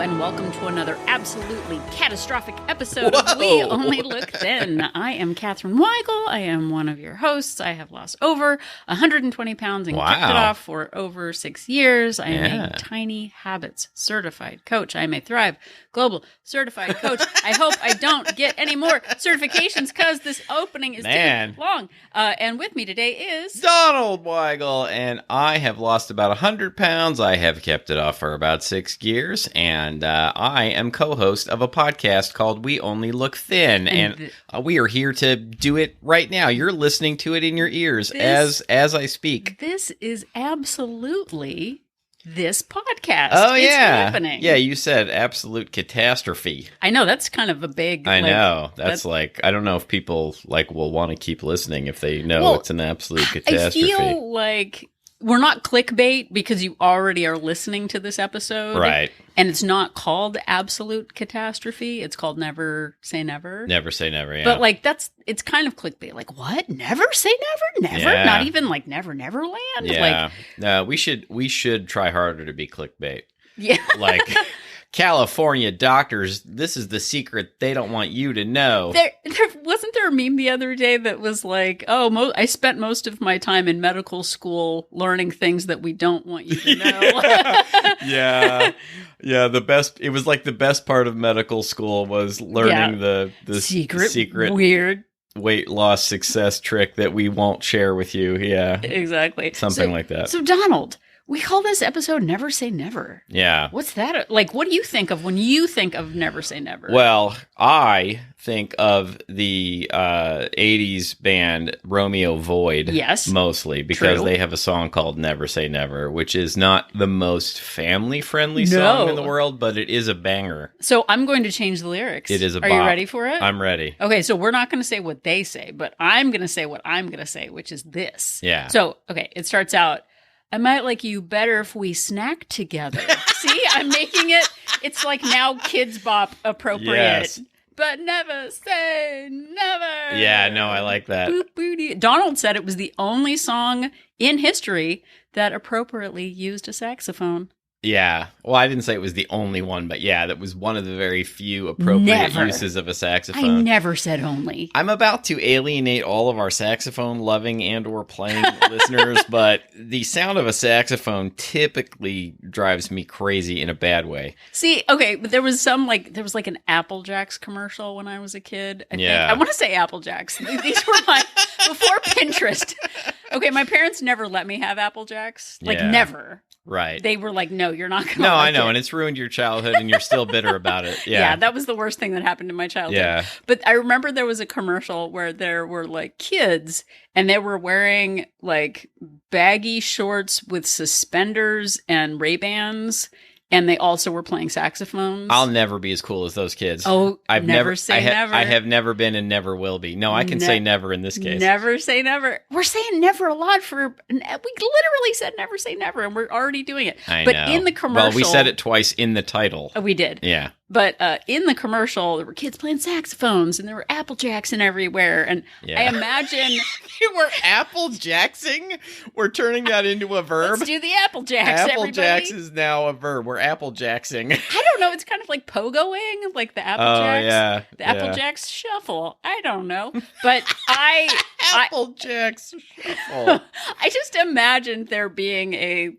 and welcome to another absolutely catastrophic episode Whoa. of We Only Look Thin. I am Catherine Weigel. I am one of your hosts. I have lost over 120 pounds and kept it off for over 6 years. I am a Tiny Habits certified coach. I am a Thrive Global certified coach. I hope I don't get any more certifications because this opening is too long. And with me today is Donald Weigel, and I have lost about 100 pounds. I have kept it off for about 6 years, and I am co-host of a podcast called We Only Look Thin, and we are here to do it right now. You're listening to it in your ears as I speak. This is absolutely this podcast. Oh, it's yeah. happening. Yeah, you said absolute catastrophe. I know, that's kind of a big... I know. That's like, I don't know if people will want to keep listening if they know it's an absolute catastrophe. I feel like we're not clickbait because you already are listening to this episode. Right. And it's not called absolute catastrophe. It's called Never Say Never. Never say never, yeah. But it's kind of clickbait. Like, what? Never say never? Never? Yeah. Not even like Never Neverland? Yeah. No, we should try harder to be clickbait. Yeah. Like, California doctors, this is the secret they don't want you to know. Wasn't there a meme the other day that was like, I spent most of my time in medical school learning things that we don't want you to know. Yeah. Yeah, it was like the best part of medical school was learning the secret weird weight loss success trick that we won't share with you. Yeah. Exactly. Something like that. So Donald, we call this episode Never Say Never. Yeah. What's that? Like, what do you think of when you think of Never Say Never? Well, I think of the 80s band Romeo Void. Yes. Mostly because True. they have a song called Never Say Never, which is not the most family-friendly song in the world, but it is a banger. So I'm going to change the lyrics. It is a bop. Are you ready for it? I'm ready. Okay, so we're not going to say what they say, but I'm going to say what I'm going to say, which is this. Yeah. So, okay, it starts out, I might like you better if we snack together. See, I'm making it's like now Kids Bop appropriate. Yes. But never say never. Yeah, no, I like that. Boop, booty. Donald said it was the only song in history that appropriately used a saxophone. Yeah. Well, I didn't say it was the only one, but yeah, that was one of the very few appropriate uses of a saxophone. I never said only. I'm about to alienate all of our saxophone-loving and or playing listeners, but the sound of a saxophone typically drives me crazy in a bad way. See, okay, but there was like an Apple Jacks commercial when I was a kid. Yeah. I want to say Apple Jacks. These were before Pinterest. Okay, my parents never let me have Apple Jacks. Like, never. Right. They were like, no, you're not going to No, I know, and it's ruined your childhood, and you're still bitter about it. Yeah, that was the worst thing that happened in my childhood. Yeah. But I remember there was a commercial where there were, like, kids, and they were wearing, like, baggy shorts with suspenders and Ray-Bans, and they also were playing saxophones. I'll never be as cool as those kids. Oh, I've never say never. I have never been and never will be. No, I can say never in this case. Never say never. We're saying never a lot we literally said never say never, and we're already doing it. I but know. in the commercial... Well, we said it twice in the title. We did. Yeah. But in the commercial, there were kids playing saxophones, and there were Apple Jacks everywhere. And I imagine... You were Apple Jacksing? We're turning that into a verb? Let's do the Apple Jacks, Apple Jacks is now a verb. We're Apple Jacksing. I don't know. It's kind of like pogoing, like the Apple Jacks. Yeah. The Apple Jacks shuffle. I don't know. But Apple Jacks shuffle. I just imagined there being a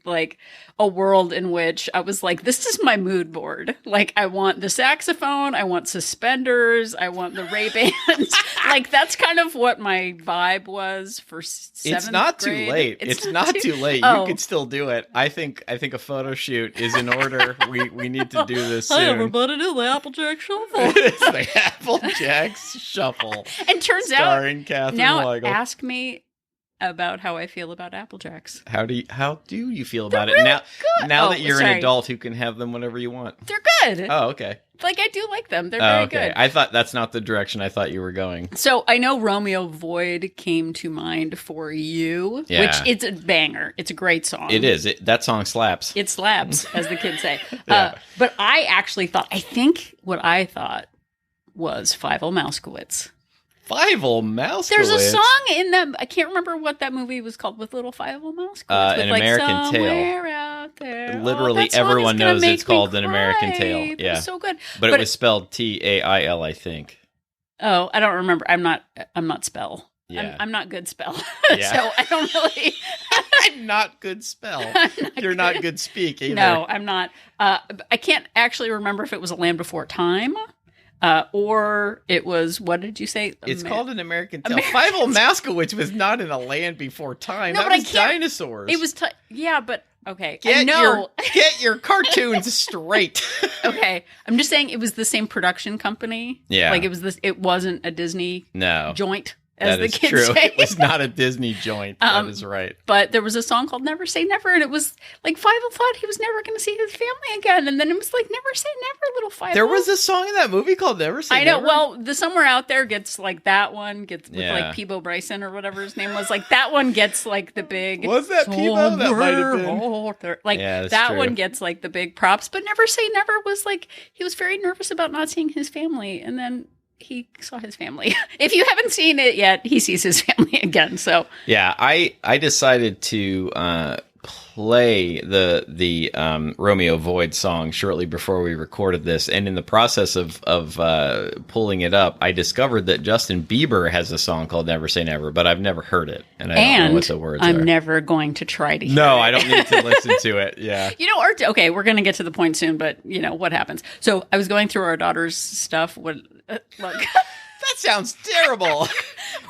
world in which I was like, this is my mood board. Like, I want the saxophone, I want suspenders, I want the Ray-Bans. Like, that's kind of what my vibe was for 7th grade. It's not too late. It's not too late. You can still do it. I think a photo shoot is in order. We need to do this soon. Hi, everybody, do the Applejack Shuffle. It's the Applejacks Shuffle. And turns starring out, Catherine now Weigel. Ask me about how I feel about Apple Jacks. How do you feel about really it now? good. Now that you're an adult who can have them whenever you want. They're good. Oh, okay. Like, I do like them. They're very good. I thought that's not the direction I thought you were going. So I know Romeo Void came to mind for you, which it's a banger. It's a great song. It is. That song slaps. It slaps, as the kids say. Yeah. But I think what I thought was Fievel Mouskowitz. Fievel Mouse. There's a song in that. I can't remember what that movie was called with little Fievel Mouse. An American Tale. Out there. Literally everyone knows it's called An American Tale. Yeah, it's so good. But it was spelled Tail, I think. Oh, I don't remember. I'm not spell. Yeah. I'm not good spell. Yeah. So I don't really. I'm not good spell. You're not good speak either. No, I'm not. I can't actually remember if it was A Land Before Time. Or it was, what did you say? It's called An American Tale. Fievel Moskowitz was not in A Land Before Time. No, that was dinosaurs. It was, yeah, but okay. Get your cartoons straight. Okay. I'm just saying it was the same production company. Yeah. Like it wasn't a Disney joint. As that the is kids true. say. It was not a Disney joint. That is right. But there was a song called Never Say Never, and it was like Fievel thought he was never going to see his family again. And then it was like, Never Say Never, little Fievel. There was a song in that movie called Never Say Never? I know. Well, the Somewhere Out There gets like that one, gets with like Peebo Bryson or whatever his name was. Like that one gets like the big. Was that Peebo? That might have been. Like that one gets like the big props. But Never Say Never was like, he was very nervous about not seeing his family. And then he saw his family. If you haven't seen it yet, he sees his family again. So yeah, I decided to play the Romeo Void song shortly before we recorded this, and in the process of pulling it up, I discovered that Justin Bieber has a song called Never Say Never, but I've never heard it, and I don't know what the words are. I'm never going to try to hear it. I don't need to listen to it. Yeah. Okay, we're going to get to the point soon, but what happens? So I was going through our daughter's stuff. Look. That sounds terrible.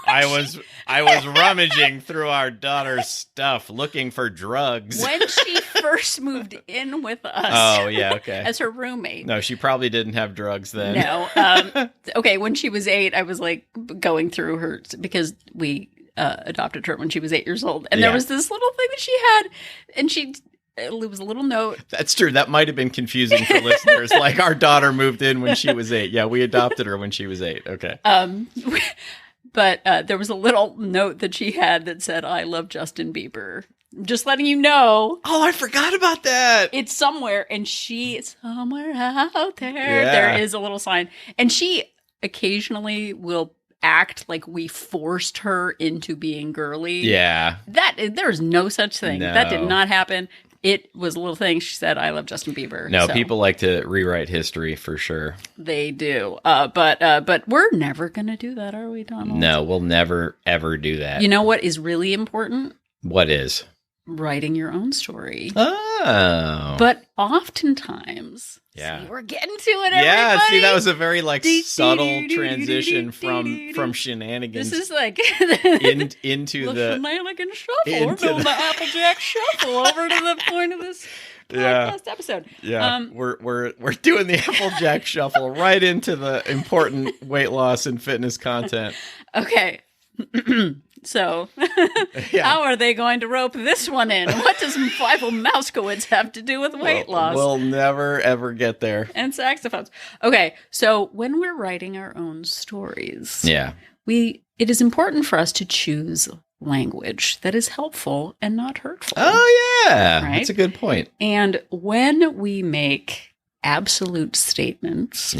I was rummaging through our daughter's stuff looking for drugs. When she first moved in with us. Oh, yeah, okay. As her roommate. No, she probably didn't have drugs then. No. Okay, when she was 8, I was like going through her because we adopted her when she was 8 years old. And there was this little thing that she had, and it was a little note. That's true. That might have been confusing for listeners. Like our daughter moved in when she was 8. Yeah, we adopted her when she was 8. Okay. But there was a little note that she had that said, "I love Justin Bieber." Just letting you know. Oh, I forgot about that. It's somewhere, and somewhere out there. Yeah. There is a little sign, and she occasionally will act like we forced her into being girly. Yeah. There's no such thing. No. That did not happen. It was a little thing. She said, "I love Justin Bieber." No, people like to rewrite history for sure. They do. But we're never going to do that, are we, Donald? No, we'll never, ever do that. You know what is really important? What is? Writing your own story. Oh. But oftentimes... Yeah. See, we're getting to it, everybody. Yeah, see, that was a very subtle transition from shenanigans. This is like into the shenanigan shuffle. We're doing the Applejack shuffle over to the point of this podcast episode. Yeah, we're doing the Applejack shuffle right into the important weight loss and fitness content. Okay. So, how are they going to rope this one in? What does Fievel Moskowitz have to do with weight loss? We'll never, ever get there. And saxophones. Okay, so when we're writing our own stories, it is important for us to choose language that is helpful and not hurtful. Oh, yeah. Right? That's a good point. And when we make absolute statements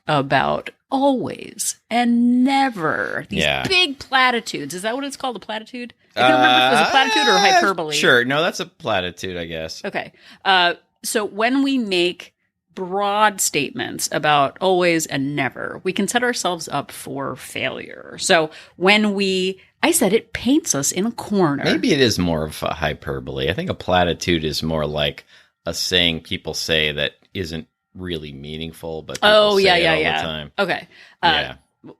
about always and never, these big platitudes. Is that what it's called, a platitude? I can't remember if it was a platitude or hyperbole. Sure. No, that's a platitude, I guess. Okay. So when we make broad statements about always and never, we can set ourselves up for failure. So when I said it paints us in a corner. Maybe it is more of a hyperbole. I think a platitude is more like a saying people say that isn't really meaningful, but people say it all the time. Okay.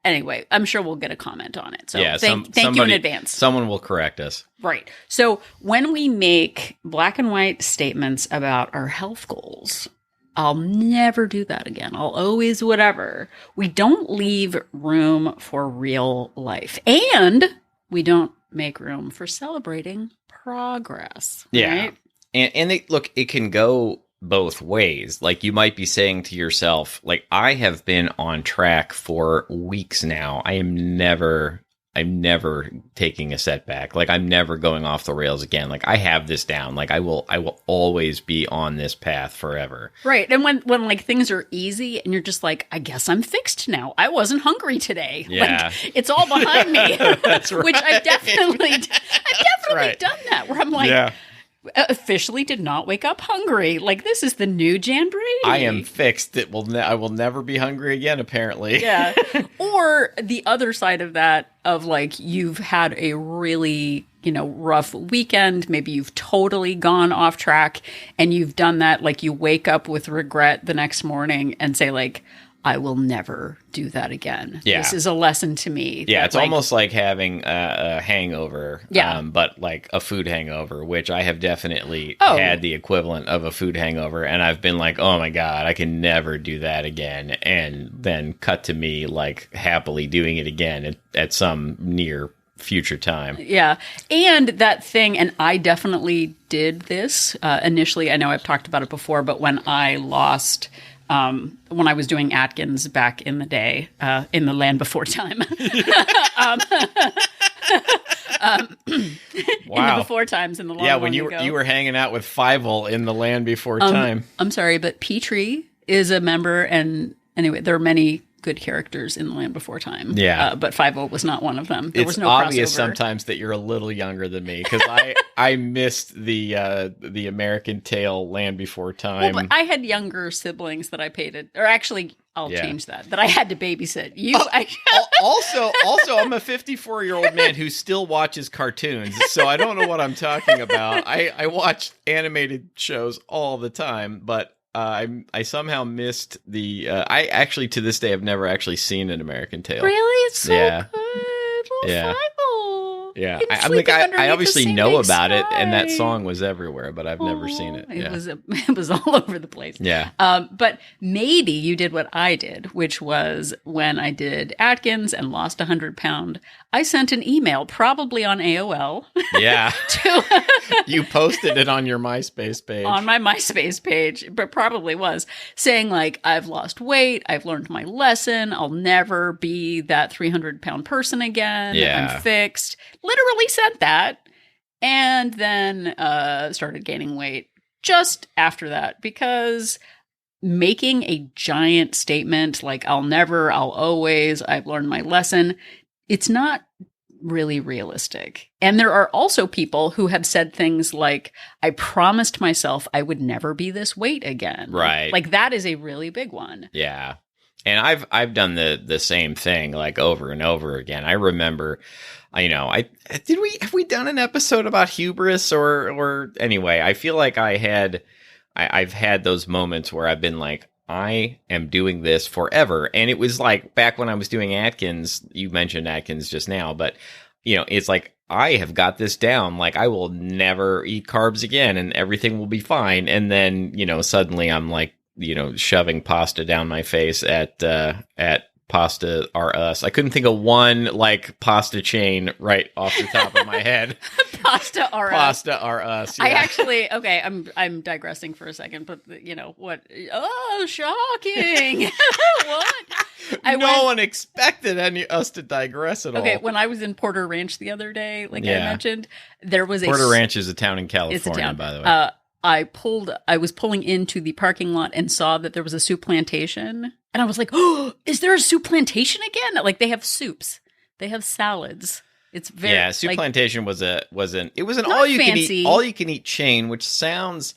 Anyway, I'm sure we'll get a comment on it. So thank you in advance. Someone will correct us. Right. So when we make black and white statements about our health goals, I'll never do that again. I'll always whatever. We don't leave room for real life. And we don't make room for celebrating progress. Yeah. Right? And it can go both ways. Like you might be saying to yourself, like, I have been on track for weeks now. I am never I'm never taking a setback. Like, I'm never going off the rails again. Like, I have this down. Like, I will always be on this path forever. Right. And when like things are easy and you're just like, I guess I'm fixed now. I wasn't hungry today. Yeah. Like, it's all behind me. That's right. Which I've definitely right. done that, where I'm like, officially did not wake up hungry. Like, this is the new Jan Brady. I am fixed. I will never be hungry again, apparently. Yeah. Or the other side of that, of like, you've had a really, rough weekend. Maybe you've totally gone off track, and you've done that. Like, you wake up with regret the next morning and say, like, I will never do that again. Yeah. This is a lesson to me. Yeah, it's almost like having a hangover, but like a food hangover, which I have definitely had the equivalent of a food hangover. And I've been like, oh my God, I can never do that again. And then cut to me like happily doing it again at some near future time. Yeah. And that thing, and I definitely did this initially. I know I've talked about it before, but when I lost... when I was doing Atkins back in the day, in the land before time. Wow. In the before times, in the long, when you were hanging out with Fievel in the land before time. I'm sorry, but Petrie is a member, and anyway, there are many good characters in the land before time. Yeah. But 5-0 was not one of them. There was no obvious crossover. Sometimes that you're a little younger than me, because I missed the American Tail Land Before Time. Well, but I had younger siblings that I paid or actually, I'll change that I had to babysit. Also, I'm a 54-year-old man who still watches cartoons, so I don't know what I'm talking about. I watch animated shows all the time, but I somehow missed the. I actually, to this day, have never actually seen an American Tail. Really, it's so good. Yeah. Yeah, I I obviously know about it, and that song was everywhere, but I've never seen it. It was all over the place. Yeah. But maybe you did what I did, which was when I did Atkins and lost 100 pounds, I sent an email, probably on AOL. Yeah. You posted it on your MySpace page. On my MySpace page, but probably was, saying like, I've lost weight, I've learned my lesson, I'll never be that 300-pound person again, I'm fixed. Literally said that, and then started gaining weight just after that, because making a giant statement like, I'll never, I'll always, I've learned my lesson, it's not really realistic. And there are also people who have said things like, I promised myself I would never be this weight again. Right. Like, that is a really big one. Yeah. And I've done the same thing like over and over again. I remember, have we done an episode about hubris or anyway, I feel like I've had those moments where I've been like, I am doing this forever. And it was like back when I was doing Atkins, you mentioned Atkins just now, but it's like, I have got this down. Like, I will never eat carbs again and everything will be fine. And then, suddenly I'm like, shoving pasta down my face at Pasta R Us. I couldn't think of one like pasta chain right off the top of my head. Pasta R Us. Pasta R Us. Yeah. I actually, okay, I'm digressing for a second, but what? Oh, shocking! What? No one expected us to digress at all. Okay, when I was in Porter Ranch the other day, like I mentioned, there was Porter Ranch is a town in California, by the way. I was pulling into the parking lot and saw that there was a soup plantation. And I was like, oh, is there a soup plantation again? Like, they have soups. They have salads. It's very soup plantation was an all you can eat chain, which sounds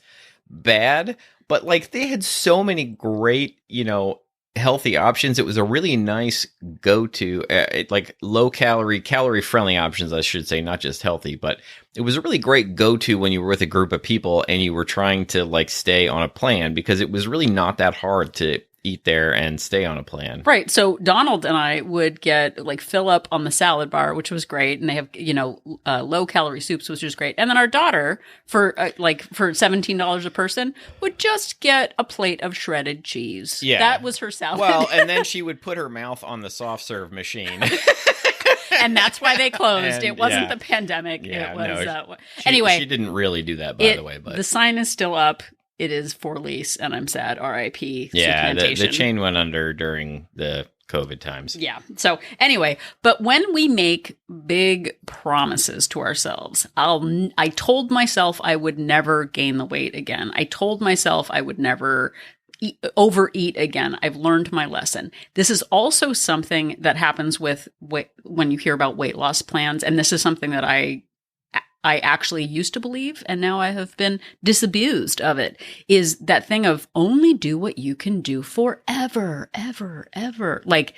bad, but like they had so many great, healthy options. It was a really nice go-to, like calorie friendly options, I should say, not just healthy, but it was a really great go-to when you were with a group of people and you were trying to like stay on a plan, because it was really not that hard to eat there and stay on a plan. Right. So Donald and I would get fill up on the salad bar, which was great. And they have, low calorie soups, which was great. And then our daughter for $17 a person would just get a plate of shredded cheese. Yeah. That was her salad. Well, and then she would put her mouth on the soft serve machine. And that's why they closed. It wasn't the pandemic. Yeah, it was, no, anyway. She didn't really do that, by the way. But the sign is still up. It is for lease, and I'm sad. R.I.P. Yeah, the chain went under during the COVID times. Yeah. So anyway, but when we make big promises to ourselves, I told myself I would never gain the weight again. I told myself I would never overeat again. I've learned my lesson. This is also something that happens with when you hear about weight loss plans. And this is something that I actually used to believe, and now I have been disabused of it, is that thing of only do what you can do forever, ever, ever. Like,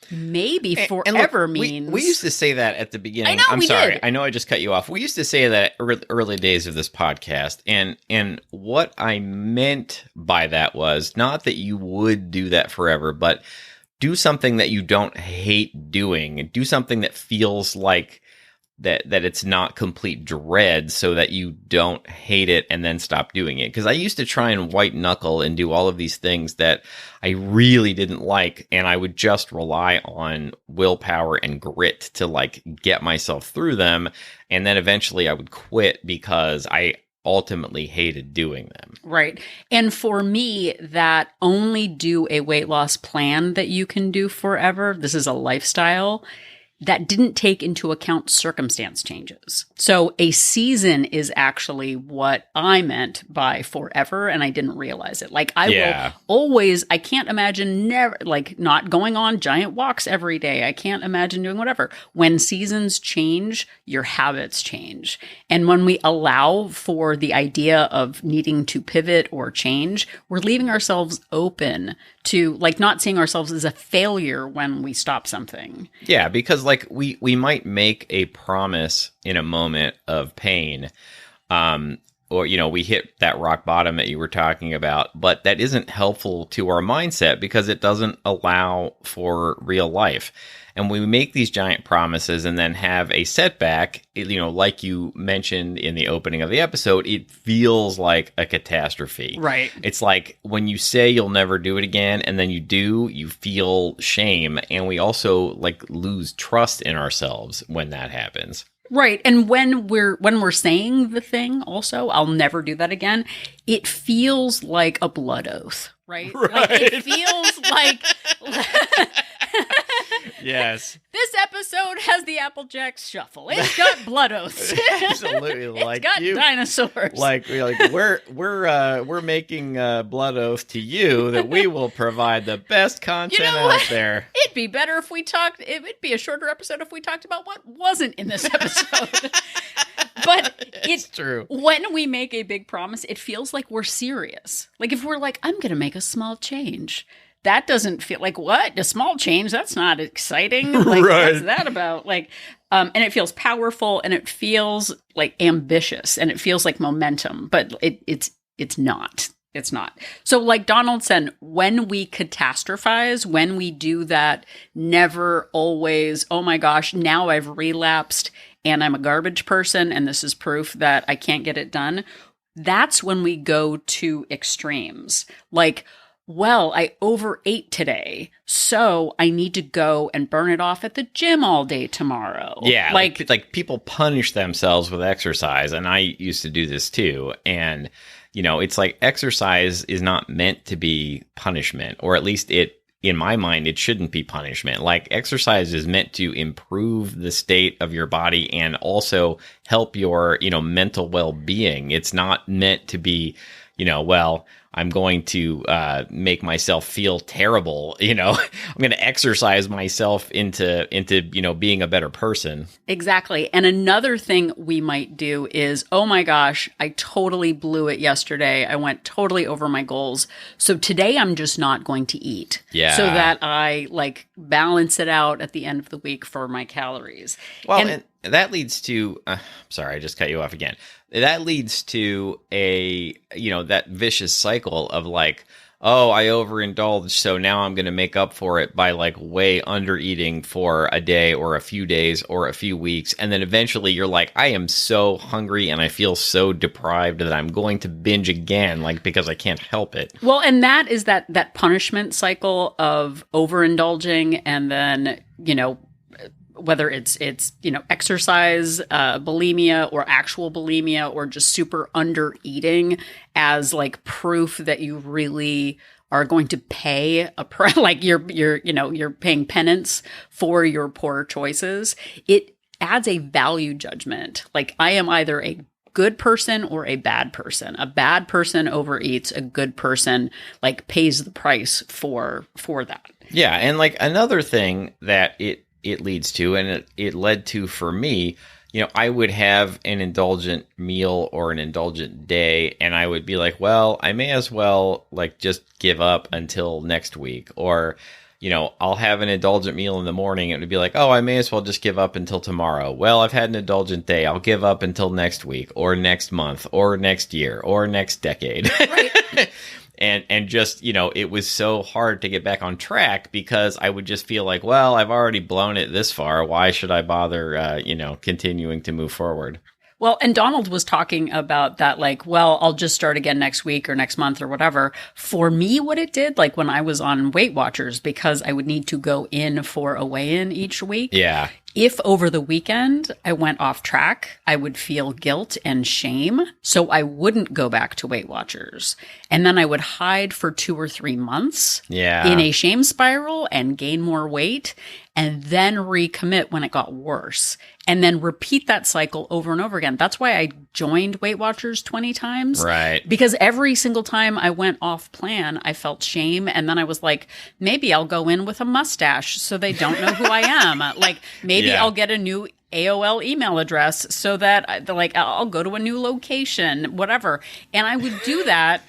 maybe forever means... We used to say that at the beginning. I know, I'm we sorry. did. I know I just cut you off. We used to say that early days of this podcast, and what I meant by that was not that you would do that forever, but do something that you don't hate doing. Do something that feels like that it's not complete dread, so that you don't hate it and then stop doing it. Because I used to try and white knuckle and do all of these things that I really didn't like, and I would just rely on willpower and grit to like get myself through them, and then eventually I would quit because I ultimately hated doing them. Right. And for me, that only do a weight loss plan that you can do forever, this is a lifestyle, that didn't take into account circumstance changes. So a season is actually what I meant by forever, and I didn't realize it. Like will always, I can't imagine not going on giant walks every day. I can't imagine doing whatever. When seasons change, your habits change. And when we allow for the idea of needing to pivot or change, we're leaving ourselves open to like not seeing ourselves as a failure when we stop something. Yeah, because like we might make a promise in a moment of pain, or we hit that rock bottom that you were talking about, but that isn't helpful to our mindset because it doesn't allow for real life. And we make these giant promises and then have a setback, like you mentioned in the opening of the episode, it feels like a catastrophe. Right. It's like when you say you'll never do it again and then you do, you feel shame. And we also like lose trust in ourselves when that happens. Right. And when we're saying the thing also, I'll never do that again, it feels like a blood oath, right? Like it feels like yes. This episode has the Applejacks Shuffle. It's got blood oaths. Absolutely. It's got dinosaurs. We're making blood oath to you that we will provide the best content out there. It'd be better if we talked. It would be a shorter episode if we talked about what wasn't in this episode. But it's true. When we make a big promise, it feels like we're serious. Like if we're like, I'm going to make a small change. That doesn't feel like what? A small change? That's not exciting. Like, right. What's that about? Like, and it feels powerful and it feels like ambitious and it feels like momentum, but it's not. It's not. So like Donald said, when we catastrophize, when we do that, never always, oh my gosh, now I've relapsed and I'm a garbage person and this is proof that I can't get it done. That's when we go to extremes. Like, well, I overate today, so I need to go and burn it off at the gym all day tomorrow. Yeah, like people punish themselves with exercise, and I used to do this too. And, it's like exercise is not meant to be punishment, or at least in my mind, it shouldn't be punishment. Like exercise is meant to improve the state of your body and also help your, mental well-being. It's not meant to be, I'm going to make myself feel terrible. I'm going to exercise myself into being a better person. Exactly. And another thing we might do is, oh my gosh, I totally blew it yesterday. I went totally over my goals. So today I'm just not going to eat. Yeah. So that I balance it out at the end of the week for my calories. Well, and that leads to, sorry, I just cut you off again. That leads to that vicious cycle of like, oh, I overindulged, so now I'm going to make up for it by way under eating for a day or a few days or a few weeks. And then eventually you're like, I am so hungry and I feel so deprived that I'm going to binge again, because I can't help it. Well, and that is that punishment cycle of overindulging and then, whether it's exercise, bulimia or actual bulimia or just super under eating as proof that you really are going to pay like you're paying penance for your poor choices, it adds a value judgment. Like I am either a good person or a bad person. A bad person overeats, a good person like pays the price for that. Yeah, and like another thing that it leads to, and it led to for me, I would have an indulgent meal or an indulgent day, and I would be like, well, I may as well like just give up until next week. Or, I'll have an indulgent meal in the morning, and it would be like, oh, I may as well just give up until tomorrow. Well, I've had an indulgent day. I'll give up until next week or next month or next year or next decade. Right. And just, it was so hard to get back on track because I would just feel like, well, I've already blown it this far. Why should I bother, continuing to move forward? Well, and Donald was talking about that, like, well, I'll just start again next week or next month or whatever. For me, what it did, like when I was on Weight Watchers, because I would need to go in for a weigh-in each week. Yeah. If over the weekend I went off track, I would feel guilt and shame. So I wouldn't go back to Weight Watchers. And then I would hide for 2 or 3 months in a shame spiral and gain more weight and then recommit when it got worse. And then repeat that cycle over and over again. That's why I joined Weight Watchers 20 times. Right. Because every single time I went off plan, I felt shame. And then I was like, maybe I'll go in with a mustache so they don't know who I am. Like, maybe I'll get a new AOL email address so that I'll go to a new location, whatever. And I would do that.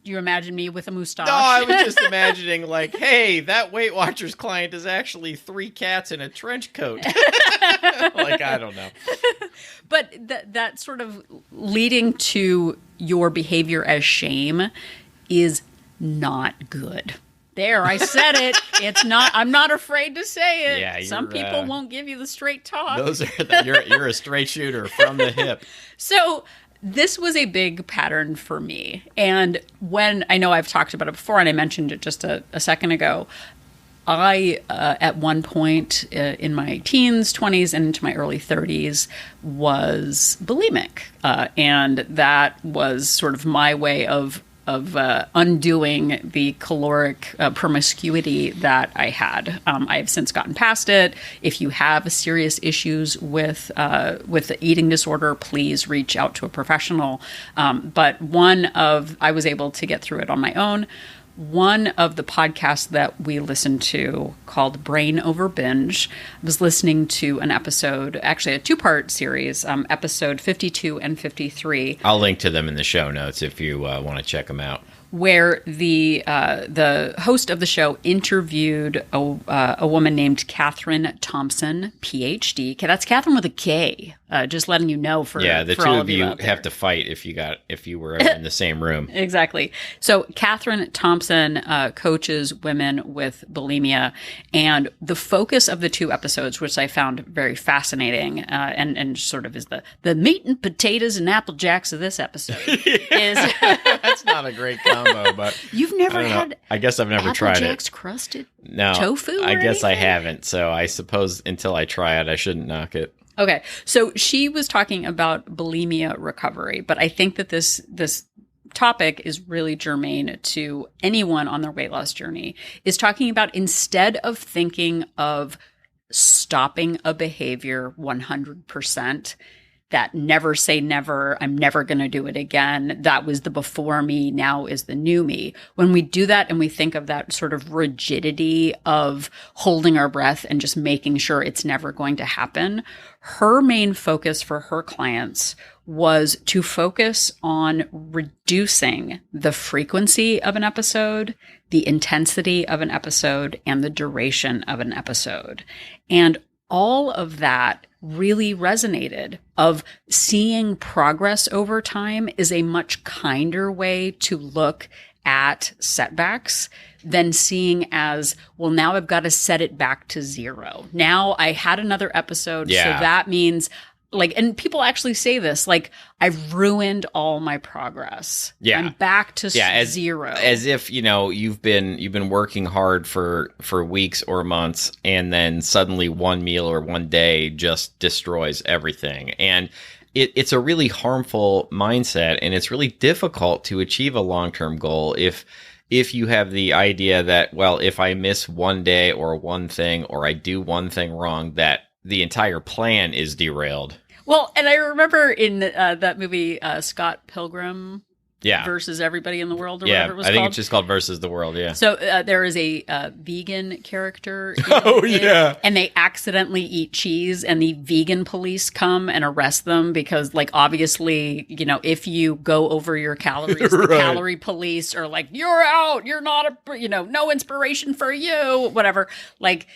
You imagine me with a mustache? No, I was just imagining like, hey, that Weight Watchers client is actually 3 cats in a trench coat. Like, I don't know. But that sort of leading to your behavior as shame is not good. There, I said it. It's not. I'm not afraid to say it. Yeah, some people won't give you the straight talk. You're a straight shooter from the hip. So this was a big pattern for me. And when I know I've talked about it before, and I mentioned it just a second ago, I, at one point in my teens, 20s, and into my early 30s, was bulimic. And that was sort of my way of undoing the caloric promiscuity that I had. I've since gotten past it. If you have serious issues with the eating disorder, please reach out to a professional. But I was able to get through it on my own. One of the podcasts that we listened to called Brain Over Binge, I was listening to an episode, actually a 2-part series, episode 52 and 53. I'll link to them in the show notes if you want to check them out. Where the host of the show interviewed a woman named Catherine Thompson, PhD. That's Catherine with a K. Just letting you know for the for two all of you have to fight if you were in the same room. Exactly. So Catherine Thompson coaches women with bulimia, and the focus of the 2 episodes, which I found very fascinating, and sort of is the meat and potatoes and Apple Jacks of this episode is that's not a great combo, but you've never had. I guess I've never Apple tried Jacks it. crusted tofu. I guess anything? I haven't. So I suppose until I try it, I shouldn't knock it. Okay, so she was talking about bulimia recovery, but I think that this topic is really germane to anyone on their weight loss journey, is talking about instead of thinking of stopping a behavior 100%, that never say never, I'm never going to do it again, that was the before me, now is the new me. When we do that and we think of that sort of rigidity of holding our breath and just making sure it's never going to happen, her main focus for her clients was to focus on reducing the frequency of an episode, the intensity of an episode, and the duration of an episode. And all of that really resonated. Of seeing progress over time is a much kinder way to look at setbacks than seeing as, well, now I've got to set it back to 0. Now I had another episode, so that means and people actually say this, like, I've ruined all my progress. Yeah. I'm back to 0. As if, you've been working hard for weeks or months, and then suddenly one meal or one day just destroys everything. And it's a really harmful mindset, and it's really difficult to achieve a long-term goal if if you have the idea that, well, if I miss one day or one thing, or I do one thing wrong, that the entire plan is derailed. Well, and I remember in that movie, Scott Pilgrim versus Everybody in the World, or whatever it was called. I think it's just called Versus the World, yeah. So there is a vegan character. And they accidentally eat cheese, and the vegan police come and arrest them because, like, obviously, you know, if you go over your calories, the calorie police are like, you're out, you're not no inspiration for you, whatever. Like,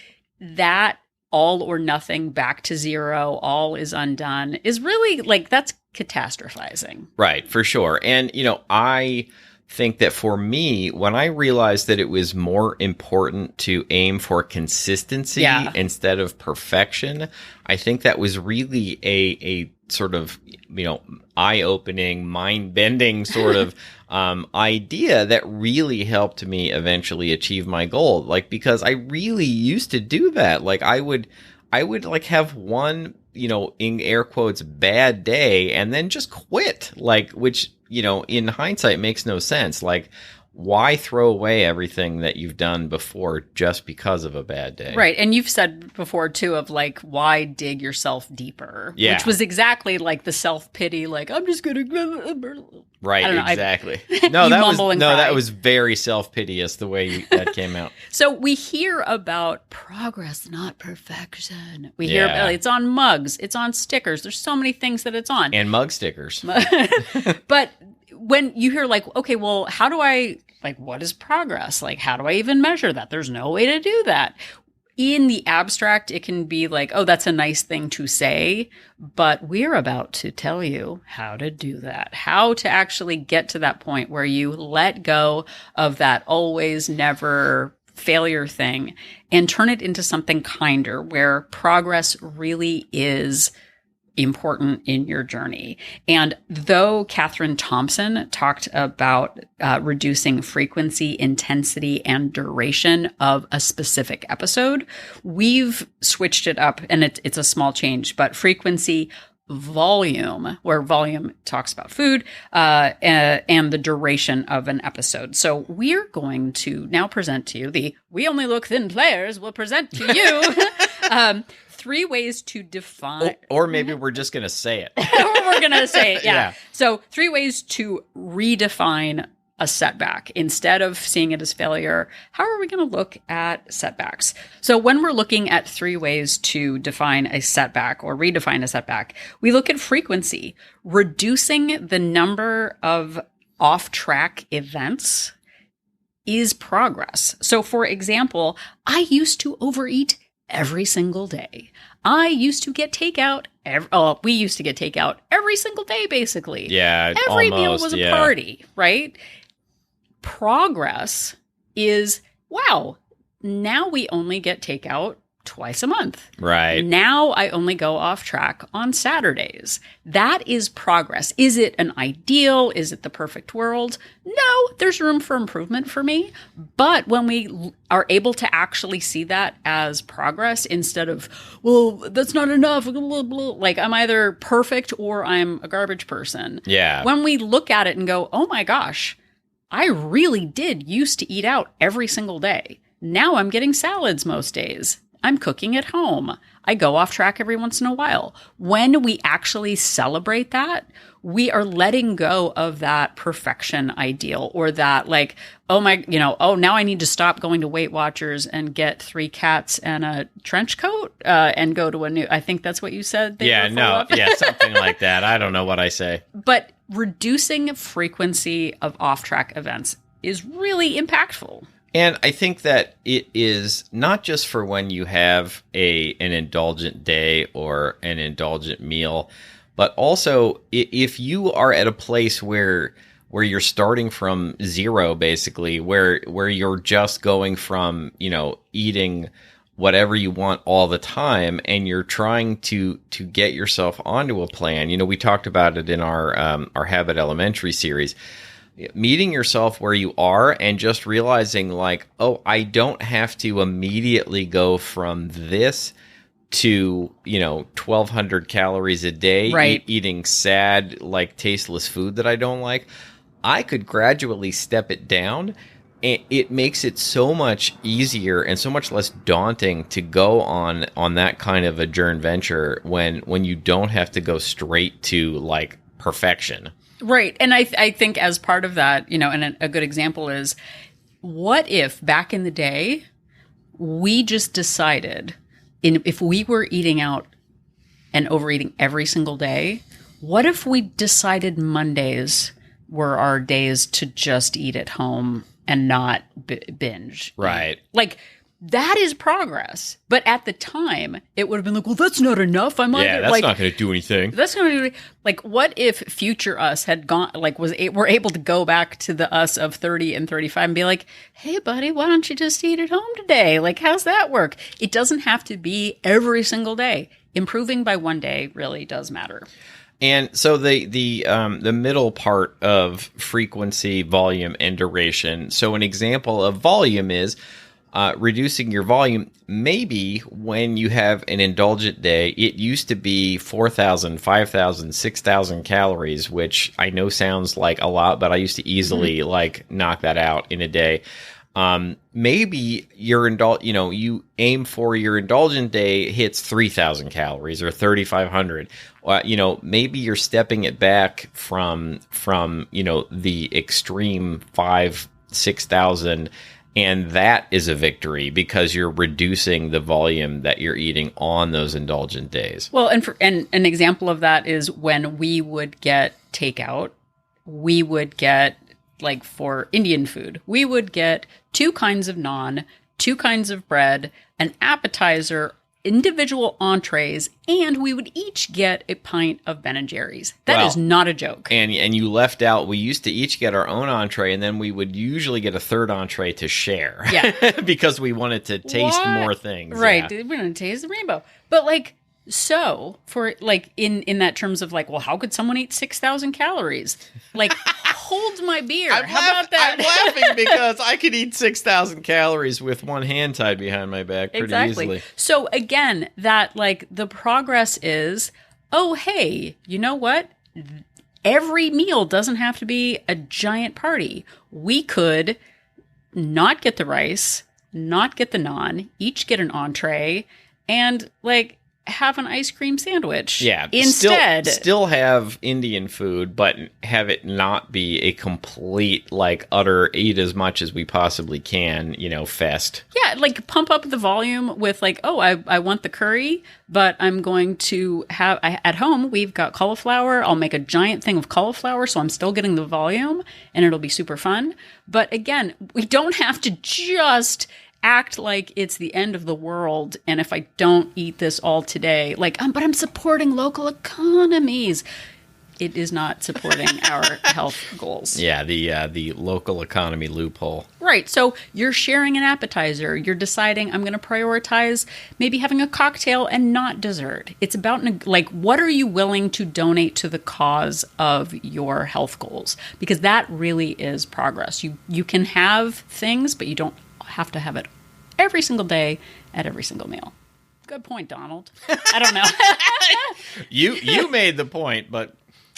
that all or nothing, back to zero, all is undone, is really, like, that's catastrophizing. Right, for sure. And, you know, I think that for me, when I realized that it was more important to aim for consistency instead of perfection, I think that was really a sort of, you know, eye-opening, mind-bending sort of idea that really helped me eventually achieve my goal. Like, because I really used to do that. Like, I would like have one, you know, in air quotes, bad day and then just quit. Like, which, you know, in hindsight makes no sense. Like, why throw away everything that you've done before just because of a bad day? Right. And you've said before, too, of like, why dig yourself deeper? Yeah. Which was exactly like the self-pity, like, I'm just going to... Right, exactly. That was very self-piteous, the way that came out. So we hear about progress, not perfection. We hear about it's on mugs, it's on stickers. There's so many things that it's on. And mug stickers. But when you hear like, okay, well, how do I... Like, what is progress? Like, how do I even measure that? There's no way to do that. In the abstract, it can be like, oh, that's a nice thing to say, but we're about to tell you how to do that, how to actually get to that point where you let go of that always, never failure thing and turn it into something kinder, where progress really is important in your journey. And though Catherine Thompson talked about reducing frequency, intensity, and duration of a specific episode, we've switched it up, and it's a small change, but frequency, volume, where volume talks about food, and the duration of an episode. So we're going to now present to you the We Only Look Thin players will present to you 3 ways to define... Or maybe we're just going to say it. Or we're going to say it, yeah. So 3 ways to redefine a setback. Instead of seeing it as failure, how are we going to look at setbacks? So when we're looking at 3 ways to define a setback or redefine a setback, we look at frequency, reducing the number of off-track events is progress. So for example, I used to overeat every single day. I used to get takeout. We used to get takeout every single day, basically. Yeah, every meal was a party, right? Progress is, wow, now we only get takeout twice a month. Right. Now I only go off track on Saturdays. That is progress. Is it an ideal? Is it the perfect world? No, there's room for improvement for me. But when we are able to actually see that as progress instead of, well, that's not enough, blah, blah, like I'm either perfect or I'm a garbage person. Yeah. When we look at it and go, oh my gosh, I really did used to eat out every single day. Now I'm getting salads most days. I'm cooking at home. I go off track every once in a while. When we actually celebrate that, we are letting go of that perfection ideal, or that like, oh my, now I need to stop going to Weight Watchers and get 3 cats and a trench coat and go to a new, I think that's what you said. Something like that. I don't know what I say. But reducing frequency of off-track events is really impactful. And I think that it is not just for when you have an indulgent day or an indulgent meal, but also if you are at a place where you're starting from zero, basically, where you're just going from, eating whatever you want all the time, and you're trying to get yourself onto a plan. We talked about it in our Habit Elementary series. Meeting yourself where you are and just realizing like, oh, I don't have to immediately go from this to, 1,200 calories a day, right, eating sad, like tasteless food that I don't like. I could gradually step it down it makes it so much easier and so much less daunting to go on that kind of a journey venture when you don't have to go straight to like perfection. Right. And I think as part of that, and a good example is, what if back in the day we just decided if we were eating out and overeating every single day, what if we decided Mondays were our days to just eat at home and not binge? Right. Like, that is progress. But at the time, it would have been like, well, that's not enough. That's not going to do anything. That's going to do like, what if future us had gone, like, were able to go back to the us of 30 and 35 and be like, hey, buddy, why don't you just eat at home today? Like, how's that work? It doesn't have to be every single day. Improving by one day really does matter. And so the middle part of frequency, volume, and duration. So an example of volume is reducing your volume. Maybe when you have an indulgent day, it used to be 4,000, 5,000, 6,000 calories, which I know sounds like a lot, but I used to easily like knock that out in a day. Maybe you aim for your indulgent day hits 3,000 calories or 3,500. Maybe you're stepping it back from the extreme 6,000, and that is a victory because you're reducing the volume that you're eating on those indulgent days. Well, and an example of that is when we would get takeout, we would get, like for Indian food, we would get 2 kinds of naan, 2 kinds of bread, an appetizer, individual entrees, and we would each get a pint of Ben & Jerry's. That is not a joke. And you left out, we used to each get our own entree, and then we would usually get a third entree to share. Yeah. Because we wanted to taste more things. Right. Yeah. We wanted to taste the rainbow. But like, so for like in that terms of like, well, how could someone eat 6,000 calories? Like, hold my beer. How about that? I'm laughing because I could eat 6,000 calories with one hand tied behind my back pretty easily. So again, that like the progress is, oh, hey, you know what? Every meal doesn't have to be a giant party. We could not get the rice, not get the naan, each get an entree, and like have an ice cream sandwich. Yeah. Instead. Still have Indian food, but have it not be a complete, like, utter eat as much as we possibly can, fest. Yeah, like pump up the volume with like, oh, I want the curry, but I'm going to have, at home, we've got cauliflower. I'll make a giant thing of cauliflower, so I'm still getting the volume, and it'll be super fun. But again, we don't have to just act like it's the end of the world, and if I don't eat this all today, like, but I'm supporting local economies. It is not supporting our health goals. Yeah, the local economy loophole. Right. So you're sharing an appetizer. You're deciding I'm going to prioritize maybe having a cocktail and not dessert. It's about like, what are you willing to donate to the cause of your health goals? Because that really is progress. You can have things, but you don't have to have it every single day at every single meal. Good point, Donald. I don't know. You made the point, but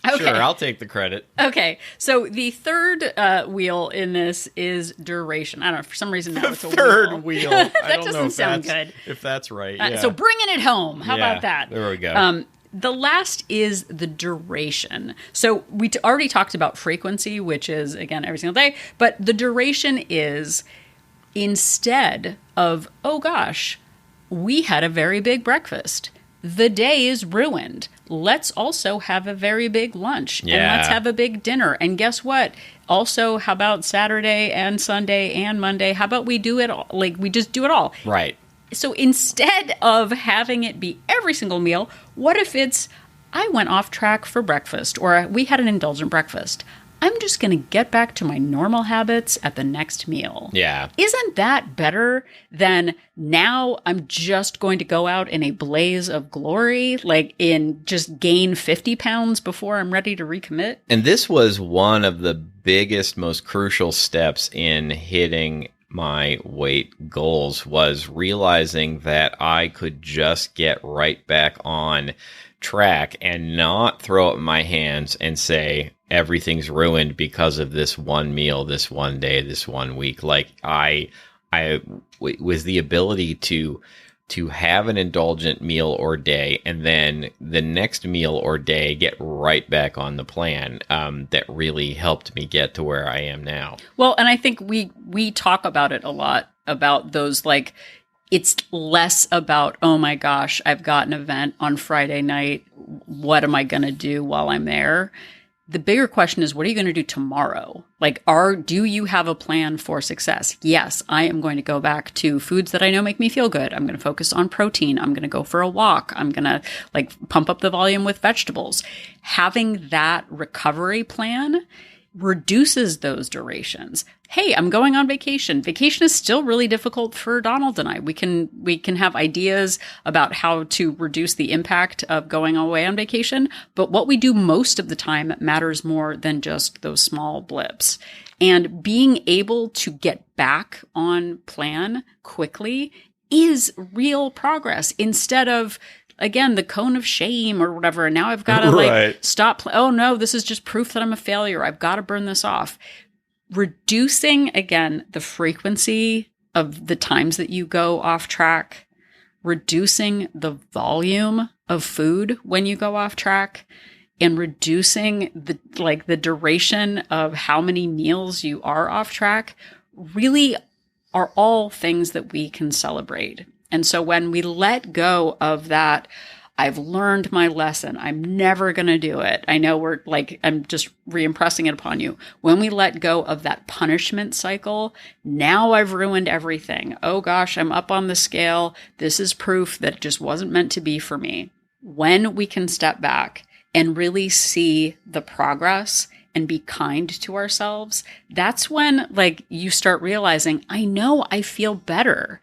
okay. Sure, I'll take the credit. Okay, so the third wheel in this is duration. I don't know, for some reason now it's a third wheel. That doesn't sound good. If that's right, yeah. So bringing it home. How about that? There we go. The last is the duration. So we already talked about frequency, which is, again, every single day. But the duration is, instead of, oh gosh, we had a very big breakfast, the day is ruined. Let's also have a very big lunch. Yeah. And let's have a big dinner. And guess what? Also, how about Saturday and Sunday and Monday? How about we do it all? Like, we just do it all. Right. So instead of having it be every single meal, what if it's, I went off track for breakfast, or we had an indulgent breakfast. I'm just going to get back to my normal habits at the next meal. Yeah. Isn't that better than now I'm just going to go out in a blaze of glory, like in just gain 50 pounds before I'm ready to recommit? And this was one of the biggest, most crucial steps in hitting my weight goals, was realizing that I could just get right back on track and not throw up my hands and say, everything's ruined because of this one meal, this one day, this 1 week. Like I was the ability to have an indulgent meal or day, and then the next meal or day get right back on the plan. That really helped me get to where I am now. Well, and I think we talk about it a lot, about those, like, it's less about, oh my gosh, I've got an event on Friday night. What am I going to do while I'm there? The bigger question is, what are you going to do tomorrow? Like, do you have a plan for success? Yes, I am going to go back to foods that I know make me feel good. I'm going to focus on protein. I'm going to go for a walk. I'm going to pump up the volume with vegetables. Having that recovery plan reduces those durations. Hey, I'm going on vacation. Vacation is still really difficult for Donald and I. We can have ideas about how to reduce the impact of going away on vacation, but what we do most of the time matters more than just those small blips. And being able to get back on plan quickly is real progress, instead of, again, the cone of shame or whatever. And now I've got to stop. Oh no, this is just proof that I'm a failure. I've got to burn this off. Reducing, again, the frequency of the times that you go off track, reducing the volume of food when you go off track, and reducing the duration of how many meals you are off track really are all things that we can celebrate. And so when we let go of that, I've learned my lesson, I'm never going to do it. I know I'm just re-impressing it upon you. When we let go of that punishment cycle, now I've ruined everything. Oh gosh, I'm up on the scale. This is proof that it just wasn't meant to be for me. When we can step back and really see the progress and be kind to ourselves, that's when you start realizing, I know I feel better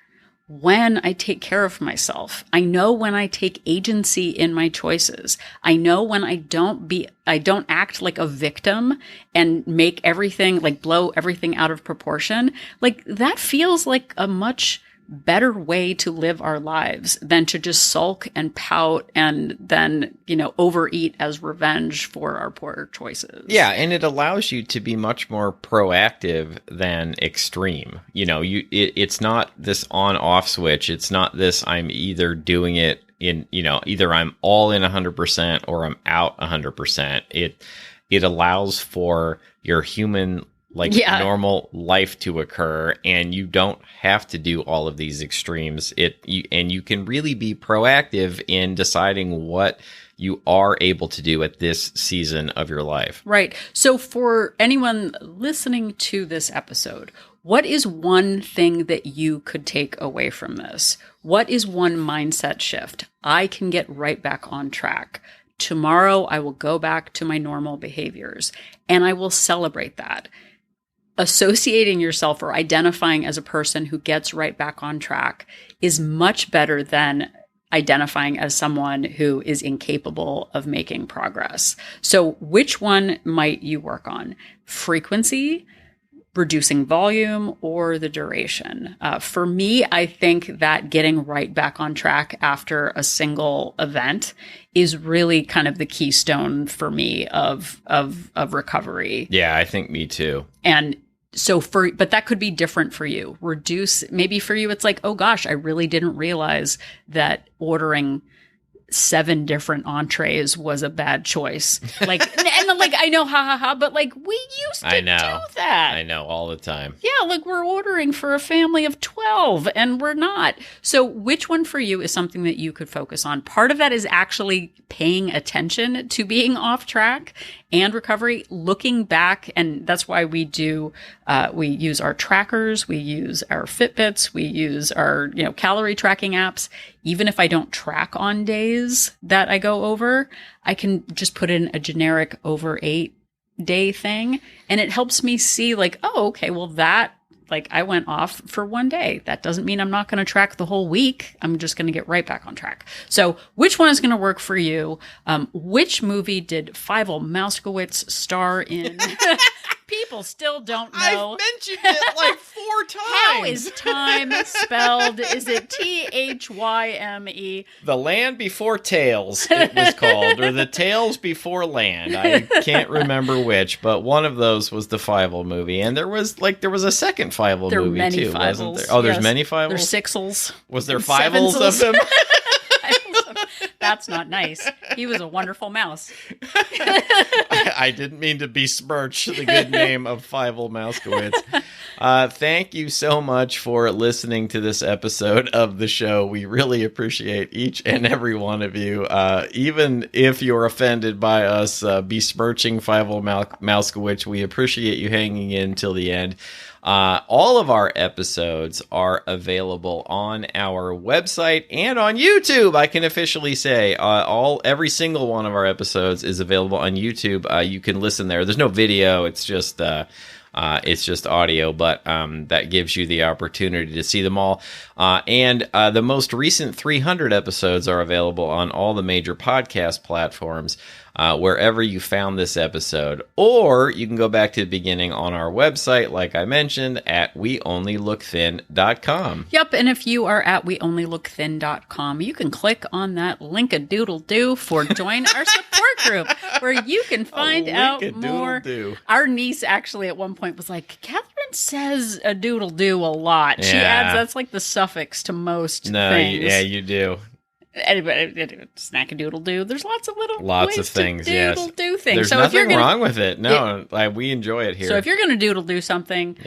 when I take care of myself. I know when I take agency in my choices. I know when I don't act like a victim and make everything, blow everything out of proportion. That feels like a much better way to live our lives than to just sulk and pout and then, overeat as revenge for our poor choices. Yeah, and it allows you to be much more proactive than extreme. It's not this on-off switch. It's not this, I'm either doing it in, either I'm all in 100% or I'm out 100%. It allows for your human normal life to occur, and you don't have to do all of these extremes. And you can really be proactive in deciding what you are able to do at this season of your life. Right. So for anyone listening to this episode, what is one thing that you could take away from this? What is one mindset shift? I can get right back on track. Tomorrow, I will go back to my normal behaviors, and I will celebrate that. Associating yourself or identifying as a person who gets right back on track is much better than identifying as someone who is incapable of making progress. So which one might you work on? Frequency, reducing volume, or the duration? For me, I think that getting right back on track after a single event is really kind of the keystone for me of recovery. Yeah, I think me too. And so but that could be different for you. Maybe for you, it's like, oh gosh, I really didn't realize that ordering 7 different entrees was a bad choice. And I know, but we used to do that. I know, all the time. Yeah, we're ordering for a family of 12 and we're not. So which one for you is something that you could focus on? Part of that is actually paying attention to being off track and recovery, looking back. And that's why we use our trackers, we use our Fitbits, we use our, calorie tracking apps. Even if I don't track on days that I go over, I can just put in a generic over 8-day thing. And it helps me see oh, okay, well that, I went off for 1 day. That doesn't mean I'm not going to track the whole week. I'm just going to get right back on track. So which one is going to work for you? Which movie did Fievel Mouskowitz star in? people still don't know. I've mentioned it like 4 times. How is time spelled? Is it Thyme? The Land Before Tales, it was called, or The Tales Before Land. I can't remember which, but one of those was the Fievel movie, and there was a second Fievel movie too, wasn't there? Oh, there's many Fievels. There's sixels. Was there Fievels of them? That's not nice. He was a wonderful mouse. I didn't mean to besmirch the good name of Fievel Mouskowitz. Thank you so much for listening to this episode of the show. We really appreciate each and every one of you. Even if you're offended by us besmirching Fievel Mouskowitz, we appreciate you hanging in till the end. All of our episodes are available on our website and on YouTube. I can officially say every single one of our episodes is available on YouTube. You can listen there. There's no video. It's just audio, but that gives you the opportunity to see them all. And the most recent 300 episodes are available on all the major podcast platforms. Wherever you found this episode, or you can go back to the beginning on our website, like I mentioned, at weonlylookthin.com. Yep, and if you are at weonlylookthin.com, you can click on that link-a-doodle-doo for join our support group, where you can find out more. Our niece actually at one point was like, Catherine says a doodle-doo a lot. Yeah. She adds, that's like the suffix to most things. Yeah, you do. Snack-a-doodle-doo. There's lots of ways things, to doodle-doo things. There's nothing wrong with it. No, we enjoy it here. So if you're going to doodle-do something,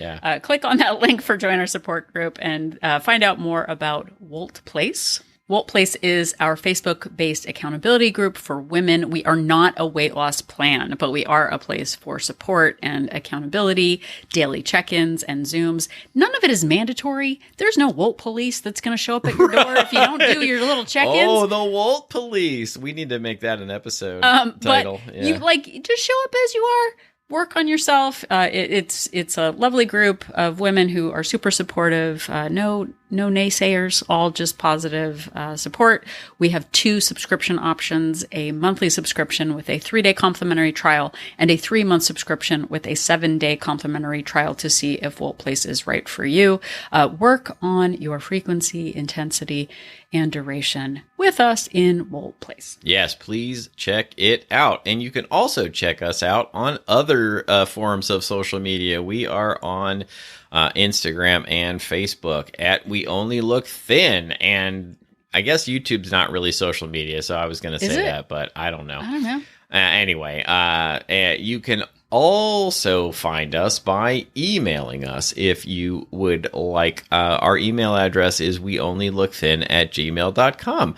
click on that link for Join Our Support Group and find out more about Wolt Place. Wolt Place is our Facebook-based accountability group for women. We are not a weight loss plan, but we are a place for support and accountability, daily check-ins and Zooms. None of it is mandatory. There's no Wolt Police that's going to show up at your door if you don't do your little check-ins. Oh, the Wolt Police. We need to make that an episode title. But you just show up as you are. Work on yourself. It's a lovely group of women who are super supportive. No naysayers, all just positive support. We have 2 subscription options, a monthly subscription with a 3-day complimentary trial and a 3-month subscription with a 7-day complimentary trial to see if Wolt Place is right for you. Work on your frequency, intensity, and duration with us in Wolt Place. Yes, please check it out. And you can also check us out on other forms of social media. We are on Instagram and Facebook at We Only Look Thin. And I guess YouTube's not really social media, so I was going to say that, but I don't know. Anyway, you can also find us by emailing us if you would like. Our email address is weonlylookthin@gmail.com.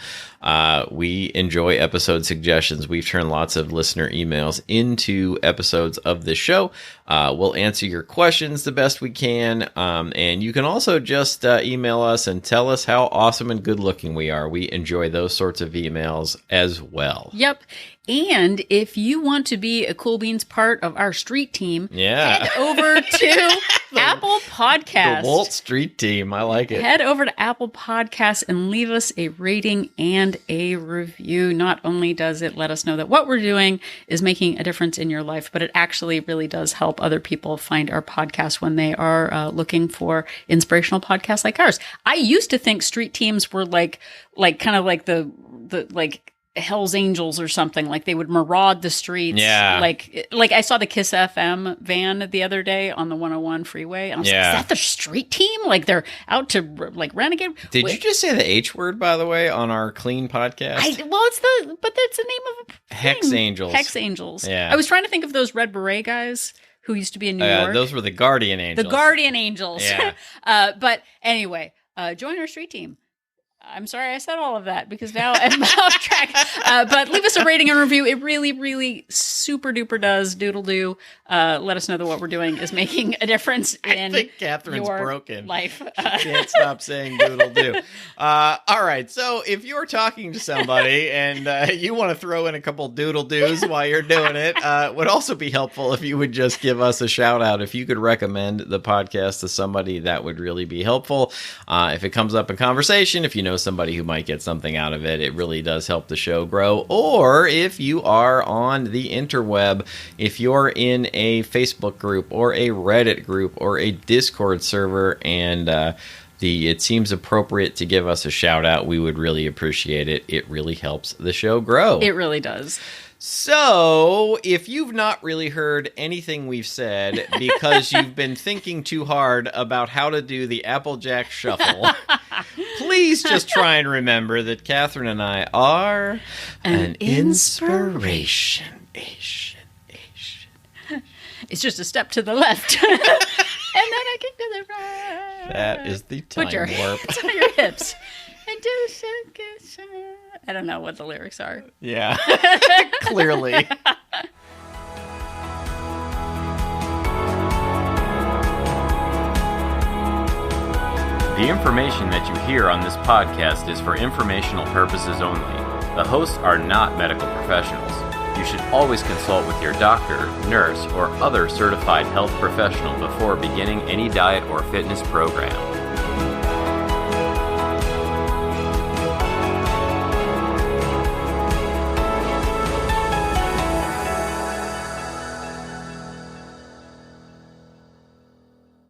We enjoy episode suggestions. We've turned lots of listener emails into episodes of the show. We'll answer your questions the best we can. And you can also just email us and tell us how awesome and good looking we are. We enjoy those sorts of emails as well. Yep. And if you want to be a Cool Beans part of our street team, head over to Apple Podcasts. The Wolt Street Team. I like it. Head over to Apple Podcasts and leave us a rating and a review. Not only does it let us know that what we're doing is making a difference in your life, but it actually really does help other people find our podcast when they are looking for inspirational podcasts like ours. I used to think street teams were like kind of like the Hell's Angels or something, like they would maraud the streets. Yeah. Like I saw the Kiss FM van the other day on the 101 freeway. And I was like, is that the street team? Like they're out to like renegade. Did you just say the H word, by the way, on our clean podcast? But that's the name of a thing. Hex Angels. Hex Angels. Yeah. I was trying to think of those Red Beret guys who used to be in New York. Those were the Guardian Angels. The Guardian Angels. Yeah. But anyway, join our street team. I'm sorry I said all of that because now I'm off track. But leave us a rating and review. It really, really super duper does doodle-doo. Let us know that what we're doing is making a difference in I think Catherine's your broken. life. She can't stop saying doodle-doo. All right. So if you're talking to somebody and you want to throw in a couple doodle-doos while you're doing it, would also be helpful if you would just give us a shout out. If you could recommend the podcast to somebody, that would really be helpful. If it comes up in conversation, if you know know somebody who might get something out of it. It really does help the show grow. Or if you are on the interweb, if you're in a Facebook group or a Reddit group or a Discord server and it seems appropriate to give us a shout out, we would really appreciate it. It really helps the show grow. It really does. So, if you've not really heard anything we've said because you've been thinking too hard about how to do the Applejack Shuffle, please just try and remember that Catherine and I are an inspiration. It's just a step to the left. And then I kick to the right. That is the time Put your warp. hands on your hips. And do I don't know what the lyrics are. Yeah, clearly. The information that you hear on this podcast is for informational purposes only. The hosts are not medical professionals. You should always consult with your doctor, nurse, or other certified health professional before beginning any diet or fitness program.